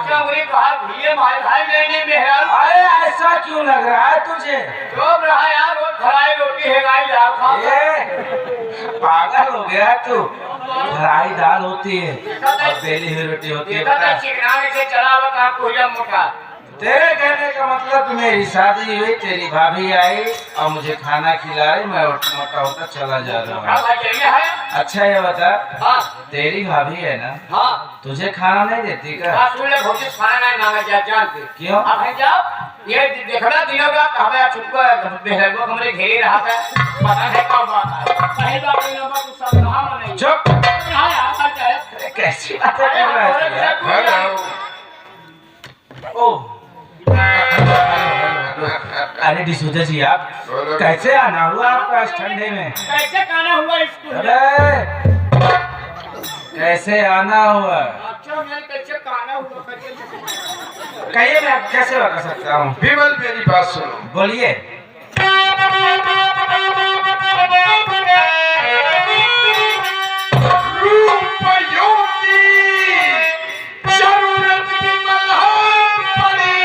अच्छा वही कहा भैया माय भाई मैंने मेहरान। अरे ऐसा क्यों लग रहा है तुझे? चुप रहा यार, रोज खराई रोटी है गाय दाल खा। पागल हो गया तू। खराई दाल होती है और बेली हुई रोटी होती है। चिकनाने से चला बता कोई मोटा। तेरे कहने का मतलब मेरी शादी हुई, तेरी भाभी आई और मुझे खाना खिला रही, मैं मोटा होता चला जा रहा हूँ। अच्छा ये बता, हाँ तेरी भाभी है ना? हाँ तुझे खाना नहीं देती क्या? खाना नहीं मांगा जानते क्यों? अब है जब ये देखना दिनों का हमें छुटको बेहलगो हमरे घेरे रहा था, पता नहीं कब बात है पहली बार कोई नंबर तू सब कहां नहीं। चुप। हां यार कैसी बातें कर रहा है? ओ अरे डिसूजा जी, आप कैसे आना हुआ आपका इस ठंडे में? कैसे खाना हुआ स्कूल? अरे कैसे आना हुआ? अच्छा मैं कैसे खाना हुआ कहिए, मैं कैसे बता सकता हूँ? विमल मेरी बात सुनो। बोलिए। रुपयों की जरूरत विमल हो पड़ी,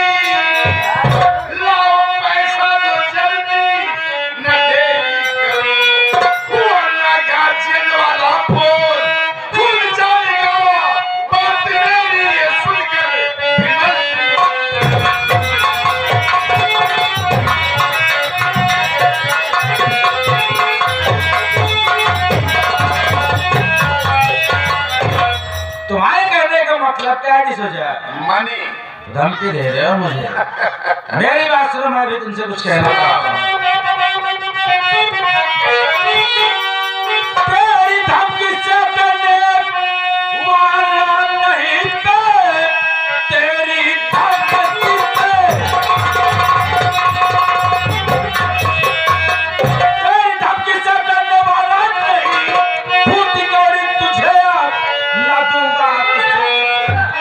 लाओ पैसा दो जल्दी, न देरी करो, वरना गार्जियन वाला पोल खुल जाएगा। बात मेरी ये सुनकर विमल तुम्हारे कहने का मतलब क्या है डिसूजा? मनी धमकी दे रहे हो मुझे? मेरी बात सुनो, मैं भी तुमसे कुछ कहना चाहता हूँ। तेरी धमकी से मैंने वाला नहीं था, तेरी धमकी से मैंने वाला नहीं, फूटी गौरी तुझे अब न दूंगा तुझे,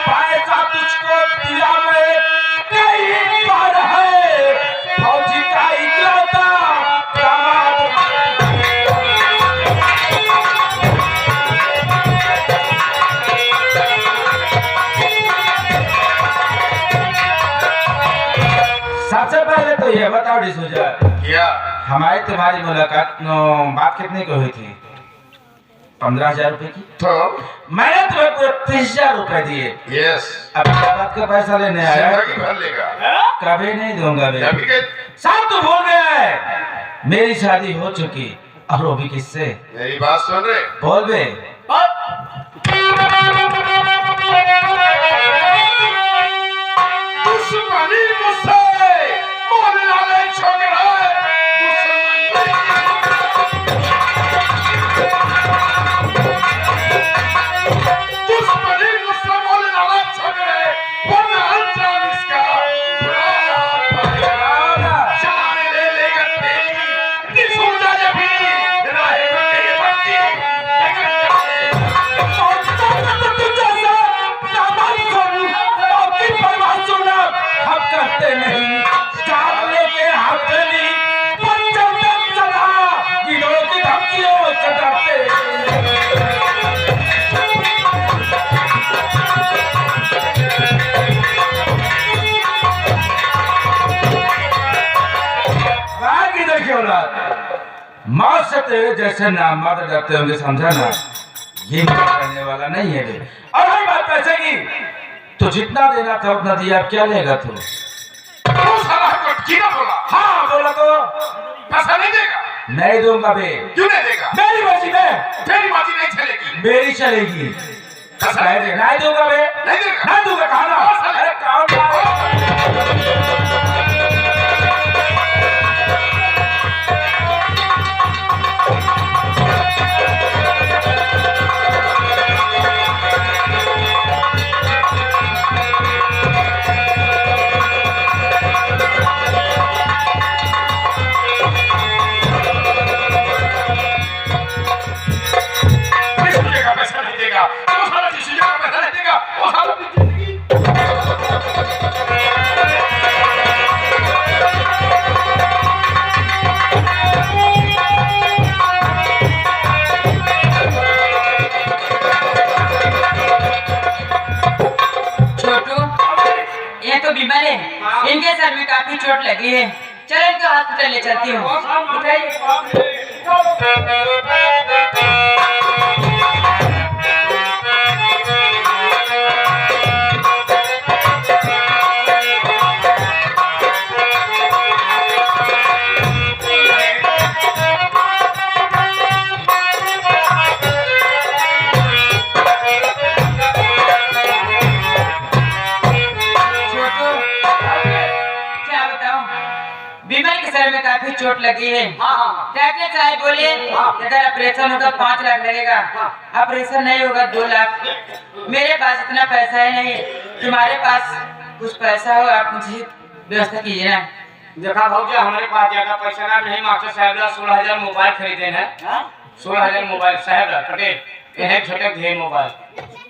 पैसा तुझको दिया मैं कई बार है, फौजी का इकलौता दामाद। सबसे पहले तो ये बताओ डिसूजा, क्या हमारी तुम्हारी मुलाकात बात कितने की हुई थी? 15,000 रुपए की। तो मैंने तुम्हें पूरे 30,000 रुपए दिए। यस, अब क्या बात का पैसा लेने आया? जिंदगी भर लेगा, कभी नहीं दूंगा बे। अभी के साहब तू भूल गया है, मेरी शादी हो चुकी और वो भी किससे? मेरी बात सुन रहे? बोल बे। दुश्मनी मुझसे बोलने वाले छोकरा, दुश्मनी मुझसे बोलने वाला छोकरे, वरना अंजाम इसका जाने ले लेगा तेरी डिसूजा जब भी राहे में तेरे बच्चे हम करते नहीं, चार लेके हथेली पर चलते चला, गिरोह की धमकियों से डरते। बाकी देखिए औलाद, मौत से तेरे जैसे नाम मत डरते होंगे, समझा ना? ये मुझे करने वाला नहीं है बे। और वही बात पैसे की, तो जितना देना था उतना दिया, अब क्या लेगा तू? साला को किया बोला? हाँ बोला तो पैसा नहीं देगा? नहीं दूंगा बे। क्यों नहीं देगा? मेरी मर्जी में, तेरी बात नहीं चलेगी। मेरी चलेगी। पैसा नहीं दे, नहीं दूंगा बे, नहीं देगा? नहीं दूंगा। कहा ना? अरे कौन पैसा नहीं देगा, वो साला जिस चीज़ का पैसा नहीं देगा, वो साला अपनी जिंदगी वाले, इनके सर में काफी चोट लगी है। चलो इनको हॉस्पिटल ले चलती हूँ। विमल के सर में काफी चोट लगी है। डॉक्टर साहब बोले अगर ऑपरेशन होगा 5 लाख लगेगा, ऑपरेशन नहीं होगा 2 लाख। मेरे पास इतना पैसा है नहीं, तुम्हारे पास कुछ पैसा हो आप मुझे व्यवस्था कीजिए ना। देखा भौजी हमारे पास ज्यादा पैसा ना नहीं, मास्टर साहब 16,000 मोबाइल खरीदे हैं। 16,000 मोबाइल साहब पटेल ये छोटे ढेर मोबाइल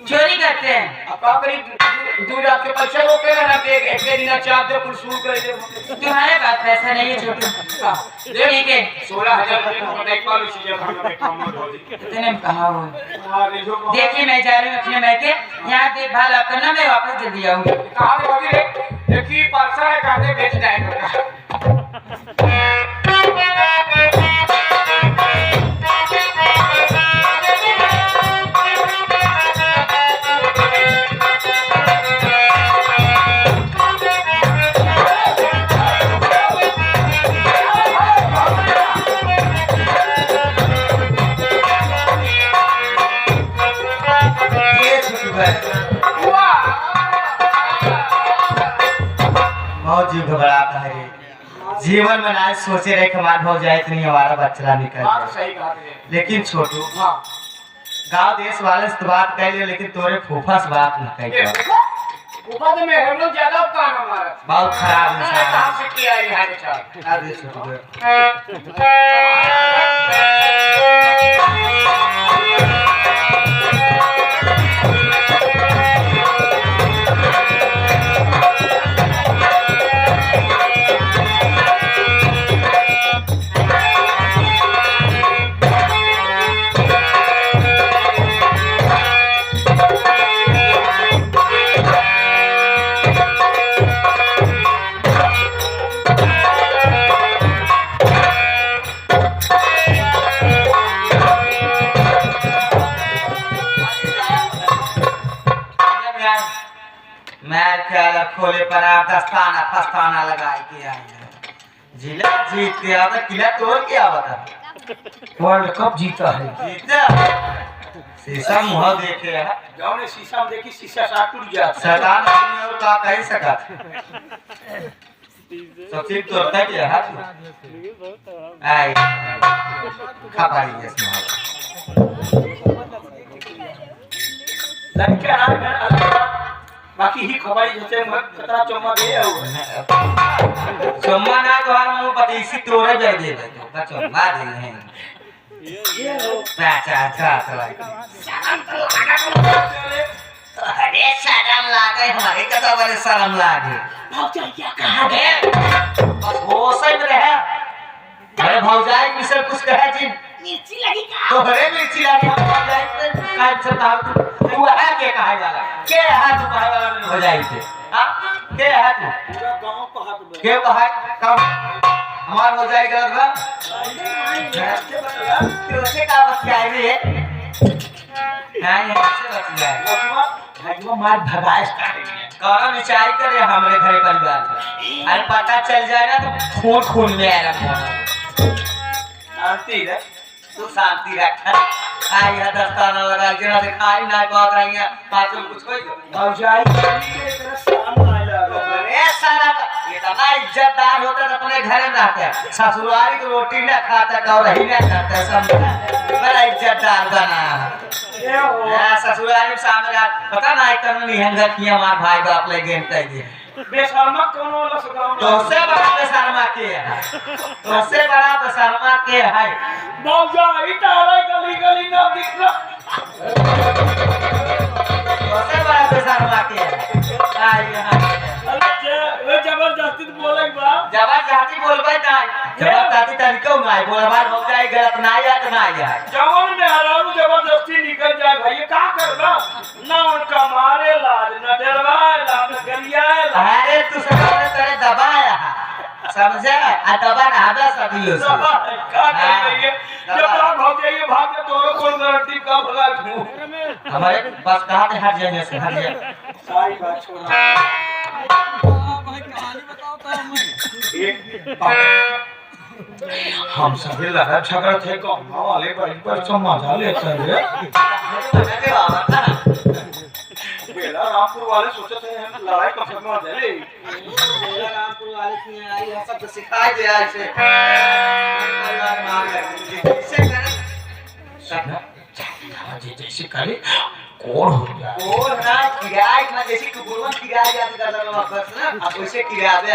चोरी करते हैं। अब का करी 2 लाख के पैसे रोके ना एक दिन चार दे कुल शुरू कर दे। तुम्हारे पास पैसा नहीं है छोटू, ठीक है 16,000 रुपए देख पा लो चीजें खाने में काम मत हो जी। इतने में कहाँ हो। देखिए मैं जा रही हूँ अपने मैके, यहाँ देखभाल आप करना, मैं वापस जल्दी आऊंगी। कहाँ पे भौजी रे देखी पार्सल है काटे बेच जाएगा। बहुत जीव घबराता है। जीवन में ना सोचे रहे कमाल हो जाए इतनी हमारा बच्चा निकल बात जाए। सही कहा तुमने। लेकिन छोटू हाँ गांव देश वाले से तो बात कह लिया, लेकिन तोरे फूफा से बात न कही। ऊपर तो मैं हम लोग ज्यादा काम हमारा बहुत खराब इंसान कहाँ से किया है यहाँ के साथ। है। अरे छोटू मैं क्या खोले पर आप दस्ताना फस्ताना लगा के आए हैं। जिला जीत के आता किला तोड़ के आवता। वर्ल्ड कप जीता है। जीता शीशा मुँह देखे है। गाँव ने शीशा में देखी शीशा साथ टूट गया। शैतान आदमी और का कह सका। सबसे तोड़ता क्या है? आई खपाई इसमें। लड़के आ बाकी ही खबाई जैसे कतरा चम्मा दे चम्मा ना तो हम मुंह पतीसी तोड़े दे दे तो चम्मा दे हैं। अच्छा अरे शर्म लागे हमारे कतो बड़े शर्म लागे। भौजाई क्या कहा गया? बस वो सब रहे। अरे भौजाई किसे कुछ कहे जी? मिर्ची लगी का? तो हरे मिर्ची लगी भौजाई पे काट सकता तू है के कहे वाला? के है तू कहे वाला में भौजाई पे? हां के है तू? पूरा गांव को हाथ में। के कहे कब हमार भौजाई गलत बा? तुझसे का बतियाई रे? हां ये से बतियाई। भाईवा मार भगाए स्टार्ट कौन विचार करे हमारे घर परिवार में? अरे पता चल जाए ना तो खून खून में आएगा मोना। शांति रे तू शांति रख। आई है दस्ताना लगा जना दिखाई ना बात रही है पाछू कुछ कोई भौजाई के तरह सामने आया अरे सारा ये तो ना इज्जतदार होता तो अपने घर में रहते। ससुराली की रोटी ना खाता तो रही ना करता सब बड़ा इज्जतदार बना। ये हो ससुराली में सामने पता ना इतना निहंगा किया हमार भाई बाप ले गेंदते दिए। बेशर्मा कौन वाला सगाव तो उससे बड़ा बेशर्मा के है? तो उससे बड़ा बेशर्मा के है? भौजाई तारा गली गली ना दिख रहा। उससे बड़ा बेशर्मा के है? आई यहाँ अरे जबरदस्ती बोले बा जबरदस्ती बोलबे ना जबरदस्ती तरीको ना बोलबार हो जाए गलत ना या तो ना या जवान में हरारू जबरदस्ती निकल जाए भाई का करना ना उनका मारे लाज न डरवाए ना गरियाए अरे तू सब समझा अतबा नहाबे सदियों से का करेंगे जब रात हो जाइए भाग के तोरो कौन गारंटी कब लगा हमारे बस कहा थे हट जाने से हट जाए सारी बात छोड़ा एक बात हम सभी लड़ा झगड़ा थे गाँव वाले पर समझा लेते रे बेला रामपुर वाले सोचे थे हम लड़ाई कब खत्म हो जाए रामपुर वाले की आई है सब सिखाई दे ऐसे परिवार मार ऐसे करे जी जैसे करे कौन हो जाए और ना किराए में जैसे कुकुरवन किराए जाते करता है वापस ना अब वैसे किराए पे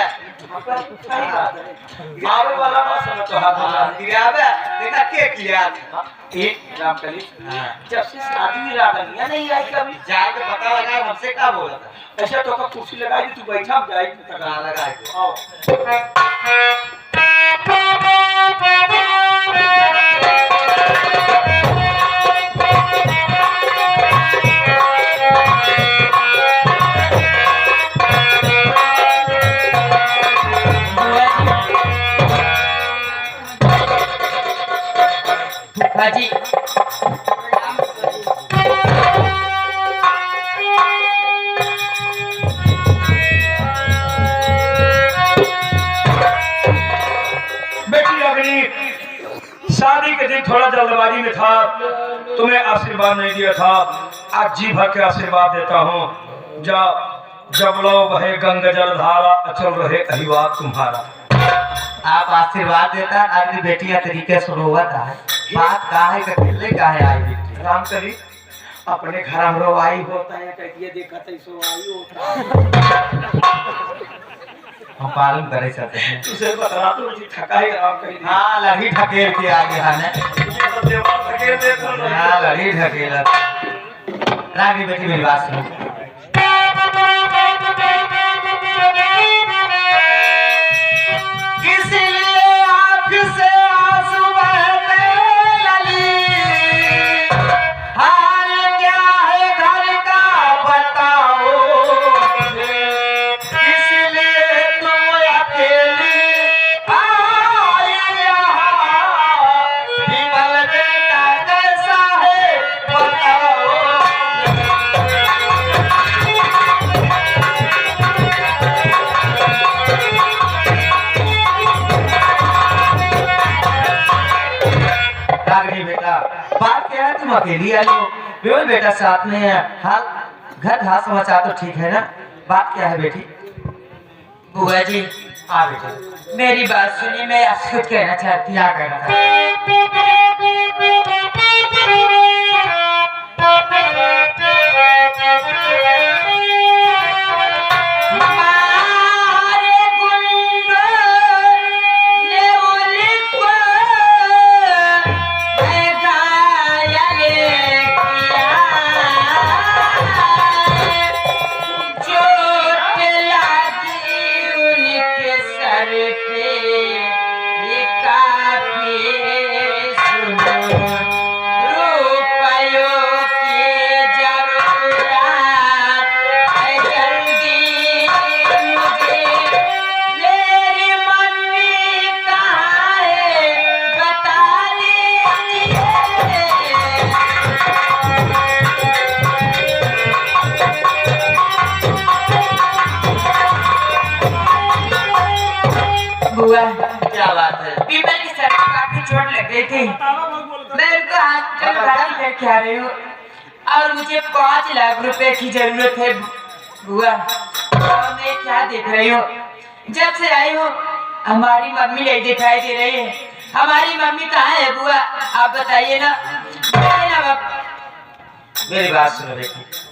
मारे वाला बात समझ तो हाथ किराए पे देखा के किराए एक राम कली जब से शादी रागनिया नहीं आई कभी जाके पता लगा हमसे क्या बोला था ऐसा तो का कुर्सी लगाई तू बैठा जाई कहाँ लगा के आओ हाजी बेटी अग्नि शादी के दिन थोड़ा जल्दबाजी में था तुम्हें आशीर्वाद नहीं दिया था आज जी भर के आशीर्वाद देता हूँ जब लो बहे गंगा जल धारा अचल रहे अहिवाद तुम्हारा आप आशीर्वाद देता अगली बेटियां तरीके से रोवत है बात का है अकेले का है आई बेटी राम करी अपने घर हम रोवाई होता है कहती देखा तो सो आई होता हम पालन करे चाहते हैं तुझे बता तो जी थका है राम करी हाँ लड़ी ढकेल के आगे आने धकेल देखो ना। हाँ लड़ी ढकेल रागी बेटी मेरी बात सुनो किसलिए आँख से आंसू बहते लली हाल क्या है घर का बताओ किसलिए तुम अकेली आई यहाँ विमल बेटा कैसा है बताओ रागनी बेटा बात क्या है तुम अकेली आई हो विमल बेटा साथ में है हाल घर हाल समाचार तो ठीक है ना बात क्या है बेटी बुआ जी हाँ बेटी मेरी बात सुनिए मैं आपसे कुछ कहना चाहती हूँ क्या कहना था मारे गुंडो ले उलिको मैं घायले किया चोट लगी उनके सर पे ये काफी सुनो रुपयों की जरूरत है जल्दी मुझे मेरी मम्मी कहाँ है बता दीजिए बुआ क्या बात है बीमल की सर में काफी चोट लग गई थी मैं उनको हॉस्पिटल भर्ती करके आ रही हूँ और मुझे 5 लाख रुपए की जरूरत है बुआ और मैं क्या देख रही हूँ जब से आई हूँ हमारी मम्मी नहीं दिखाई दे रही है हमारी मम्मी कहाँ है बुआ आप बताइए ना बताइए ना बाप मेरी बात सुनो बेटी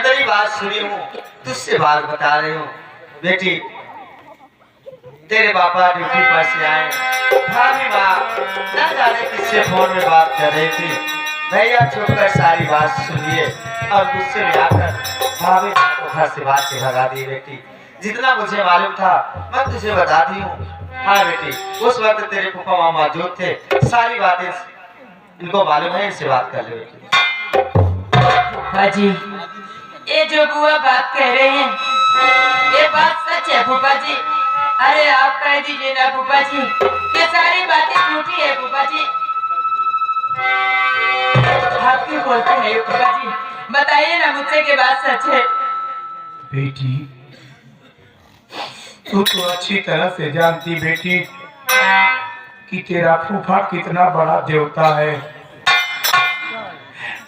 तेरी बात सुनी हूँ, तुझसे बात बता रही हूँ। बेटी, तेरे पापा ड्यूटी पर से आए, भाभी माँ न जाने किससे फोन में बात कर रही थी। भैया छुपकर सारी बात सुनिए और गुस्से में आकर भाभी माँ को घर से बात के भगा दी। बेटी, जितना मुझे मालूम था मैं तुझे बता दी हूँ। हाँ बेटी, उस वक्त तेरे फूफा माँ मौजूद थे, सारी बातें इनको मालूम है, इनसे बात कर ले बेटी। फूफा जी, ये जो बुआ बात कह रहे हैं ये बात सच है फूफा जी। अरे आप कह दीजिए ना फूफा जी, ये सारी बातें झूठी है फूफा जी। आप क्यों बोलते हैं फूफा जी? बताइए ना मुझसे कि बात सच है। बेटी, तू तो अच्छी तरह से जानती बेटी कि तेरा फूफा कितना बड़ा देवता है।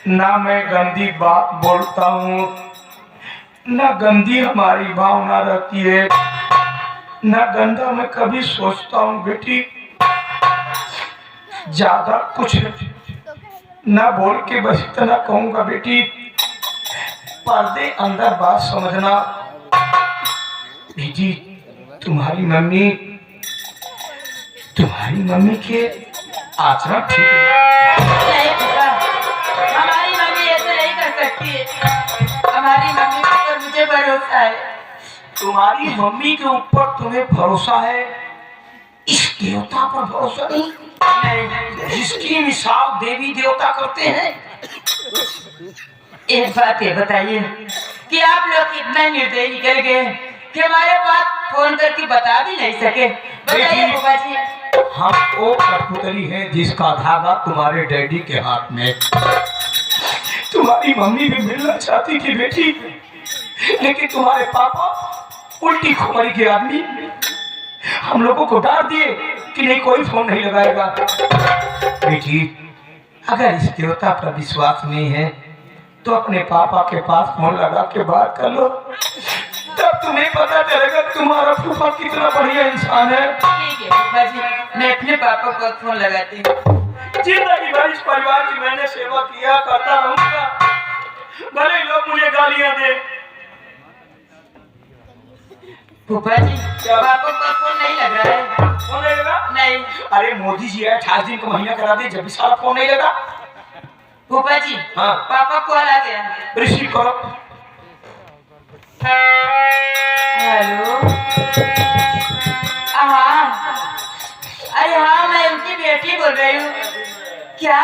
ना मैं गंदी बात बोलता हूँ, ना गंदी हमारी भावना रहती है, ना गंदा मैं कभी सोचता हूँ बेटी। ज्यादा कुछ ना बोल के बस इतना कहूँगा बेटी, पर्दे अंदर बात समझना। बेटी, तुम्हारी मम्मी के आचरण ठीक है। नहीं फूफा, हमारी मम्मी ऐसे नहीं कर सकती है। हमारी मम्मी पर मुझे भरोसा है। तुम्हारी मम्मी के ऊपर तुम्हें भरोसा है, इस देवता पर भरोसा नहीं? जिसकी मिसाल देवी देवता करते हैं। एक बात ये बताइए कि आप लोग इतना निर्दयी निकल गए कि हमारे पास फोन करके बता भी नहीं सके। बताइए फूफा जी। हम वो कठपुतली हैं जिसका धागा तुम्हारे डैडी के हाथ में। तुम्हारी मम्मी भी मिलना चाहती थी बेटी, लेकिन तुम्हारे पापा उल्टी खुमारी के आदमी हम लोगों को डांट दिए कि नहीं, कोई फोन नहीं लगाएगा। बेटी, अगर इस देवता पर विश्वास नहीं है तो अपने पापा के पास फोन लगा के बात कर लो, तब तुम्हें पता चलेगा तुम्हारा फूफा कितना बढ़िया इंसान है। ठीक है फूफा जी, मैं अपने पापा को फोन लगाती हूँ। जिंदगी भर इस परिवार की मैंने सेवा किया करता रहूंगा, भले लोग मुझे गालियां दे। फूफा जी, पापा को फोन नहीं लग रहा है। फोन नहीं लगा? नहीं। अरे मोदी जी है, 28 दिन का महीना करा दे, जब भी सारा फोन नहीं लगा। फूफा जी, हाँ। पापा कॉल आ गया। रिसीव करो। हेलो। हाँ, अरे हाँ, मैं उनकी बेटी बोल रही हूँ। क्या?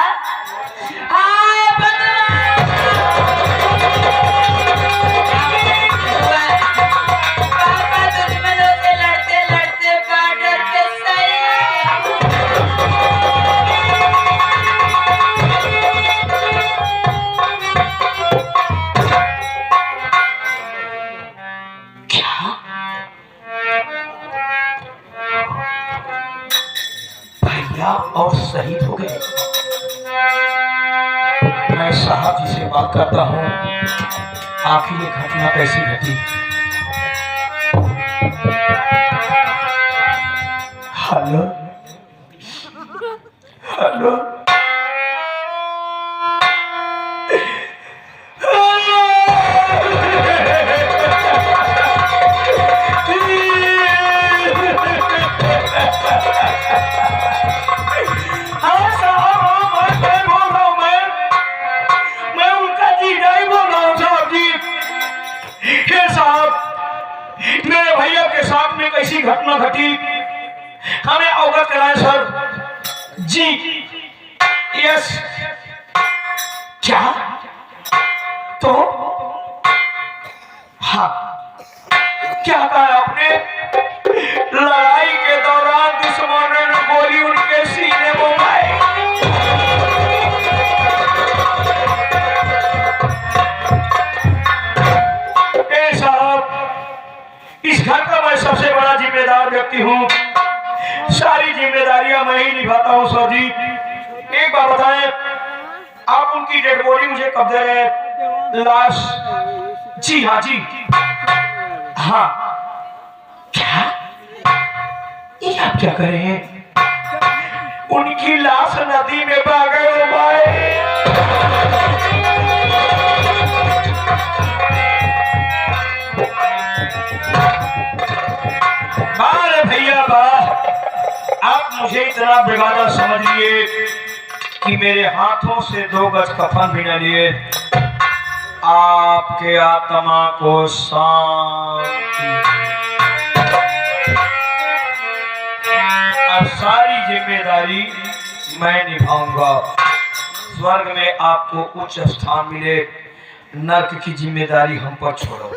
हाँ, पापा दुश्मनों से लड़ते लड़ते बॉर्डर पे सही। भैया और शहीद हो गए। मैं साहब जी से बात करता हूँ, आखिर ये घटना कैसी घटी। हेलो हेलो, कैसी घटना घटी हमें अवगत कराएं सर जी। यस। क्या? तो हाँ, क्या कहा आपने? लड़ाई के दौरान दुश्मनों ने गोली उनके सीने में मारी। इस घर का मैं सबसे बड़ा जिम्मेदार व्यक्ति हूँ, सारी जिम्मेदारियां मैं ही निभाता हूँ सर जी। एक बात बताएं, आप उनकी डेड बॉडी मुझे कब दे रहे हैं? लाश? जी हाँ जी हाँ। क्या? ये आप क्या कर रहे हैं? उनकी लाश नदी में बह गई। बाबा, आप मुझे इतना बेगाना समझ लिए कि मेरे हाथों से 2 गज कफन भी न लिए। आपके आत्मा को शांति। अब सारी जिम्मेदारी मैं निभाऊंगा। स्वर्ग में आपको उच्च स्थान मिले, नर्क की जिम्मेदारी हम पर छोड़ो।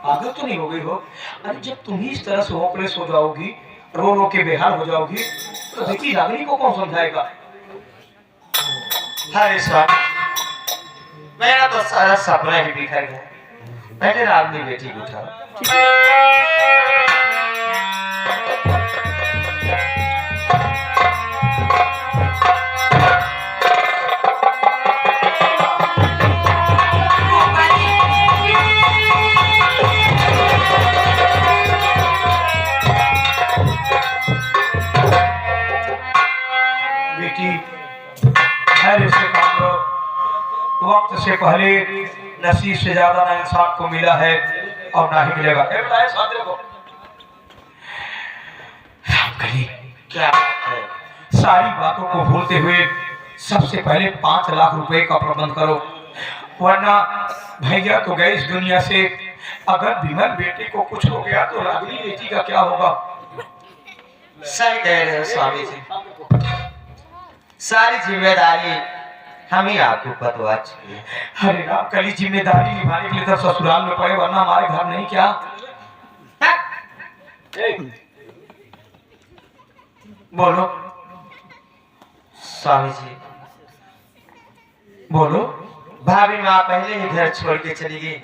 आदत तो नहीं हो गई हो? अरे जब तुम ही इस तरह से होपलेस हो जाओगी, रो रो के बेहाल हो जाओगी, तो देखी रागिनी को कौन समझाएगा? अरे स्वामी, मेरा तो सारा सपना ही बिखर गया। पहले रागनी बेटी को उठाओ। धैर्य से काम लो। वक्त से पहले नसीब से ज्यादा ना इंसान को मिला है और ना ही मिलेगा। क्या है? सारी बातों को भूलते हुए सबसे पहले 5 लाख रुपए का प्रबंध करो, वरना भैया तो गए इस दुनिया से। अगर विमल बेटे को कुछ हो गया तो रागिनी बेटी का क्या होगा? सही कह रहे हो स्वामी जी, सारी जिम्मेदारी हम ही आपको बतवा चुके हैं। अरे राम, कली जिम्मेदारी निभाने के लिए तो ससुराल में पड़े, वरना हमारे घर नहीं क्या? बोलो स्वामी जी, बोलो। भाभी माँ पहले ही घर छोड़ के चली गई।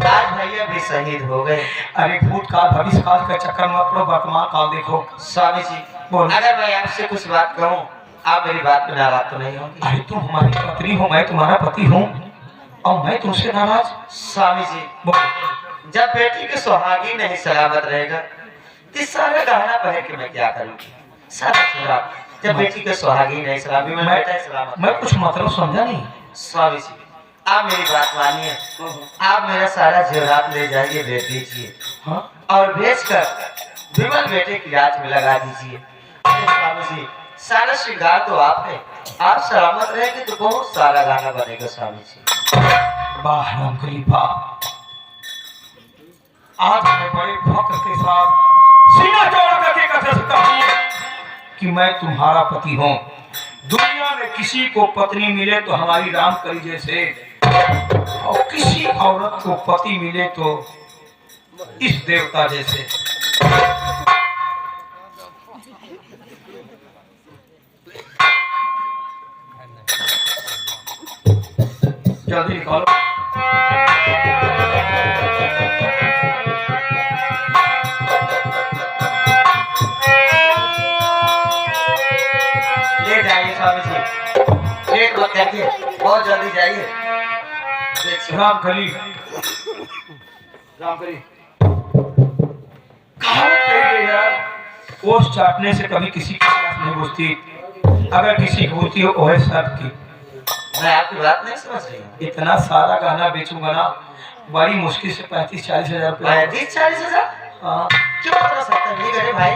आज भैया भी शहीद हो गए। अरे भूतकाल भविष्य काल का चक्कर मत पड़ो, वर्तमान काल देखो। स्वामी जी, बोलो। अगर मैं आपसे कुछ बात कहूँ, आप मेरी बात में नाराज तो नहीं होंगे? अरे तुम हमारी पत्नी हो, मैं तुम्हारा पति हूँ, और मैं तुमसे नाराज? स्वामी जी, बोलो। जब बेटी के सुहागी नहीं सलामत रहेगा तो सारा गहना पहन के मैं क्या करूँगी? सारा खराब। जब बेटी के सुहागी नहीं सलामी, मैं बेटा ही सलामत। मैं कुछ मतलब समझा नहीं। स्वामी जी, आप मेरी बात मानिए। आप मेरा सारा जेवरात ले जाइए, बेच दीजिए। हाँ? और बेचकर विमल बेटे की राज में लगा दीजिए। स्वामी जी, सारा श्रृंगार तो आप है, आप सलामत रहेंगे तो बहुत सारा गाना बनेगा। स्वामी जी, वाह रामकली वाह, आज मैं बड़े फख्र के साथ सीना चौड़ा करके कह सकता हूँ कि मैं तुम्हारा पति हूँ। दुनिया में किसी को पत्नी मिले तो हमारी रामकली जैसे, और किसी औरत को पति मिले तो इस देवता जैसे। जल्दी निकालो। ले जाइए स्वामी जी, लेट मत करिए, बहुत जल्दी जाइए। रामकली, रामकली, कहावत कही गई यार, ओस चाटने से कभी किसी की प्यास नहीं बुझती। अगर किसी की होती हो वह सब की। मैं आपकी बात नहीं समझ रही हूँ। इतना सारा गहना बेचूंगा ना, बड़ी मुश्किल से 35-40 हजार रुपया। 35-40 हजार? हाँ। क्यों इतना सस्ता नहीं करे भाई?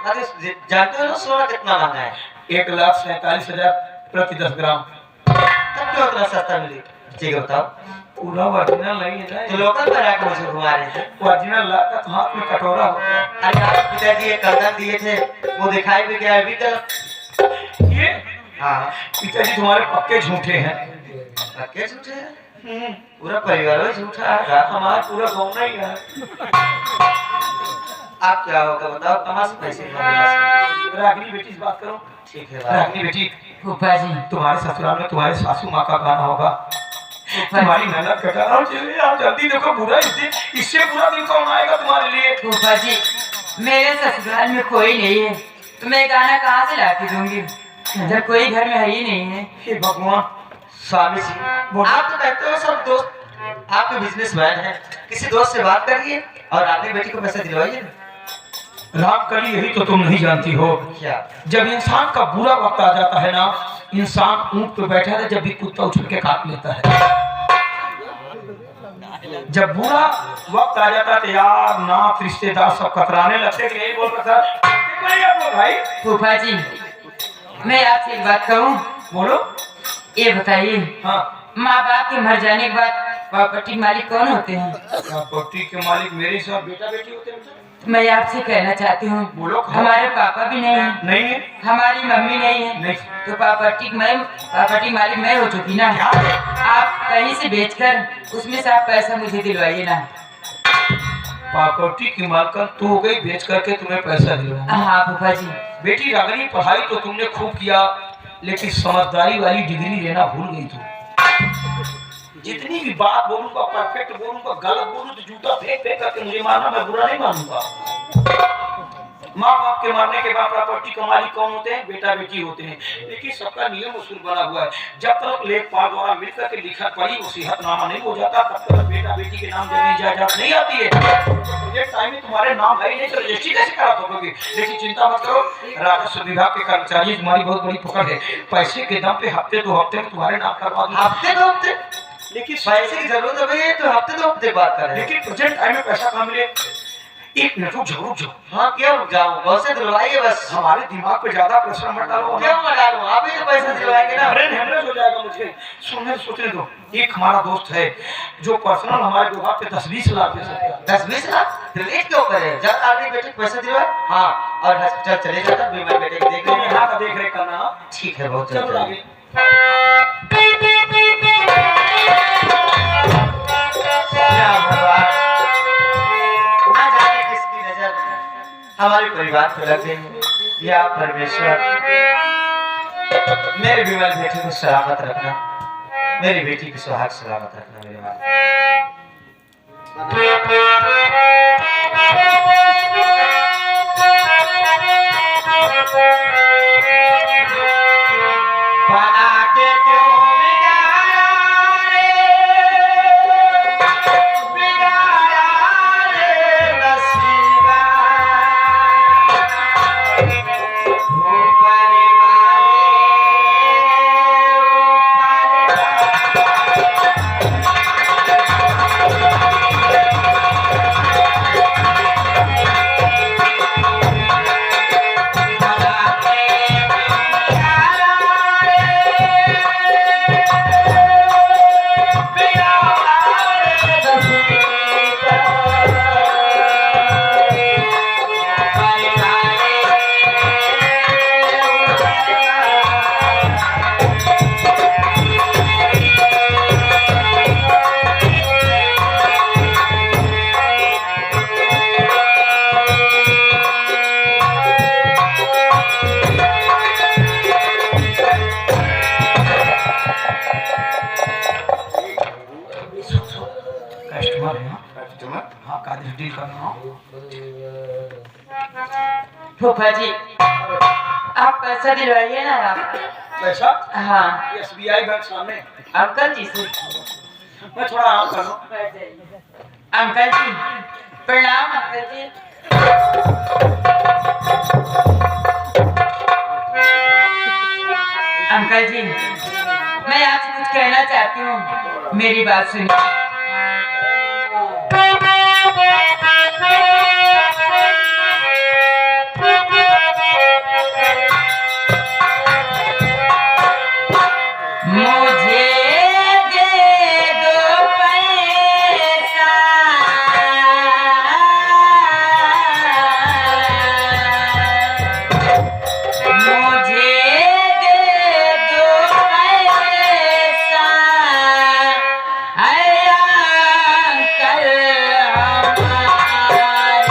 अरे जानते हो ना सोना कितना महंगा है? 1,47,000 प्रति 10 ग्राम। तब क्यों इतना सस्ता मिली? ठीक है बताओ। पूरा ओरिजिनल नहीं है तो ना, लोकल पर आके मुझे घुमा रहे थे। ओरिजिनल लाता तो हाथ में कटोरा होता। अरे आपके पिताजी एक कंगन दिए थे, वो दिखाई भी गया अभी तक। ये हाँ, पिताजी तुम्हारे पक्के झूठे हैं। पक्के झूठे हैं? पूरा परिवार ही झूठा है। हमारा पूरा गाँव नहीं है। आप क्या होगा बताओ, कहाँ से पैसे निकालेंगे? रागिनी बेटी से बात करो। ठीक है भाई। रागिनी बेटी, फूफा जी, तुम्हारे ससुराल में तुम्हारे सासू माँ का गाना होगा, तुम्हारी ननद का गाना। चलिए आप जल्दी देखो, बुरा इससे बुरा दिन कौन आएगा तुम्हारे लिए? फूफा जी, मेरे ससुराल में कोई नहीं है तो मैं गाना कहाँ से ला के दूंगी, जब कोई घर में है ही नहीं है। हे भगवान। स्वामी जी, आप तो कहते हो सब दोस्त आपके बिजनेसमैन हैं, किसी दोस्त से बात करिए और आपकी बेटी को पैसे दिलवाइए। रामकली यही तो तुम नहीं जानती हो। क्या? जब इंसान का बुरा वक्त आ जाता है ना, इंसान ऊंट पे बैठा है, जब भी कुत्ता उछल के काट लेता है। जब बुरा वक्त आ जाता है तो यार नाथ रिश्तेदार सब कतराने लगते कि यही बोल सर भाई। फूफा जी, मैं आपसे एक बात कहूँ? बोलो। ये बताइए, हाँ, माँ बाप के मर जाने के बाद प्रॉपर्टी मालिक कौन होते हैं? प्रॉपर्टी के मालिक मेरे साथ बेटा बेटी होते हैं। मैं आपसे कहना चाहती हूँ, बोलो। हमारे पापा भी नहीं है, नहीं है, हमारी मम्मी नहीं है, नहीं। तो प्रॉपर्टी मालिक मैं हो चुकी ना। आप कहीं से बेचकर उसमें से आप पैसा मुझे दिलवाइए ना। प्रॉपर्टी की मालकन तू हो गई, बेच करके तुम्हें पैसा दिलवाऊंगा। हाँ फूफा जी। बेटी रागनी, पढ़ाई तो तुमने खूब किया, लेकिन समझदारी वाली डिग्री लेना भूल गई तू। जितनी भी बात बोलूंगा, परफेक्ट बोलूंगा, गलत बोलूं तो जूता फेंक फेंक करके मुझे मारना, मैं बुरा नहीं मानूंगा। माँ बाप के मारने के बाद प्रॉपर्टी का मालिक कौन होते हैं? बेटा बेटी होते हैं। लेकिन सबका नियम उसूल बना हुआ है, जब तक लेखपाल द्वारा मिलकर के लिखा पढ़ी वसीयतनामा नहीं हो जाता, तब तक बेटा बेटी के नाम जमीन जायदाद नहीं आती है। प्रोजेक्ट टाइम में तुम्हारे नाम है नहीं तो रजिस्ट्री कैसे करा सकोगे? लेकिन चिंता मत करो, राजस्व विभाग के कर्मचारी तुम्हारी बहुत बड़ी पकड़ है। पैसे के दम पे हफ्ते 2 हफ्ते में तुम्हारे नाम करवा दूंगा। हफ्ते 2 हफ्ते? लेकिन पैसे की जरूरत है भैया, तो हफ्ते 2 हफ्ते बात कर रहे हैं। लेकिन प्रेजेंट टाइम में पैसा कहाँ मिले? एक मिनट रुक जाओ। हाँ क्यों रुक जाऊँ? बहुत से दिलवाइए बस। हमारे दिमाग पे ज्यादा प्रेशर मत डालो। क्यों मत डालूं? आप ही तो पैसे दिलवाएंगे ना। ब्रेन हेमरेज हो जाएगा मुझे। सोचने दो। एक हमारा दोस्त है जो पर्सनल हमारे विभाग पे 10-20 लाख दे सकता है। 10-20 लाख? फिर लेट क्यों करे? जब आदमी बेटे को पैसे दिलवाए, हाँ, और हॉस्पिटल चले जाता, बीमार बेटे को देख तो लेंगे। यहाँ का देख रेख करना। ठीक है, बहुत चलो अच्छा। आगे। या भगवान, ना जाने किसकी नजर हमारे परिवार पर लग गई। या परमेश्वर, मेरे विमल बेटी को सलामत रखना, मेरी बेटी की सुहाग सलामत रखना मेरे माँ। बना के क्यों बिगाड़ा रे नसीबा, ऊपर फूफा जी, आप पैसा दिलवाइए ना। आप पैसा? हाँ, SBI बैंक सामने। अंकल जी से। मैं थोड़ा आराम कर लूं। अंकल जी प्रणाम। अंकल जी, अंकल जी, मैं आपसे कुछ कहना चाहती हूँ, मेरी बात सुनिए। मुझे दे दो पैसा, मुझे दे दो पैसा, अंकल हमारे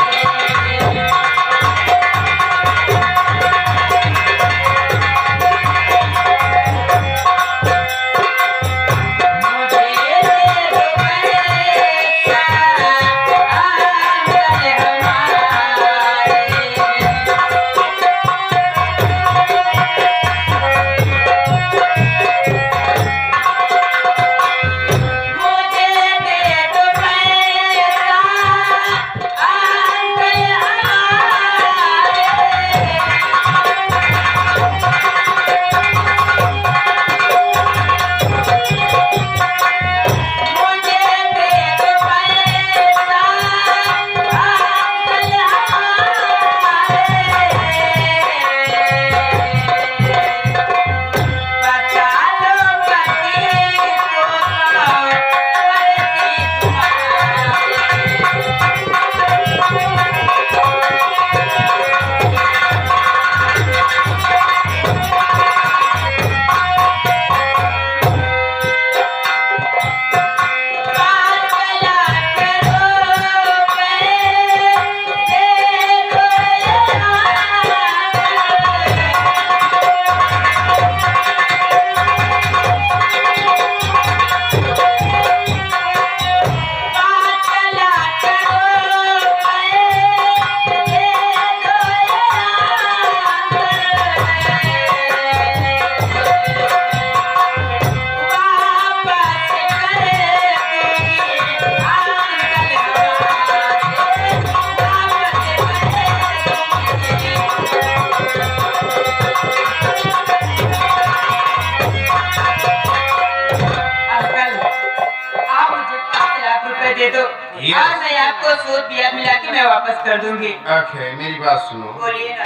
आपको सूद ब्याज मिला के मैं वापस कर दूंगी। ओके मेरी बात सुनो बोलिए ना।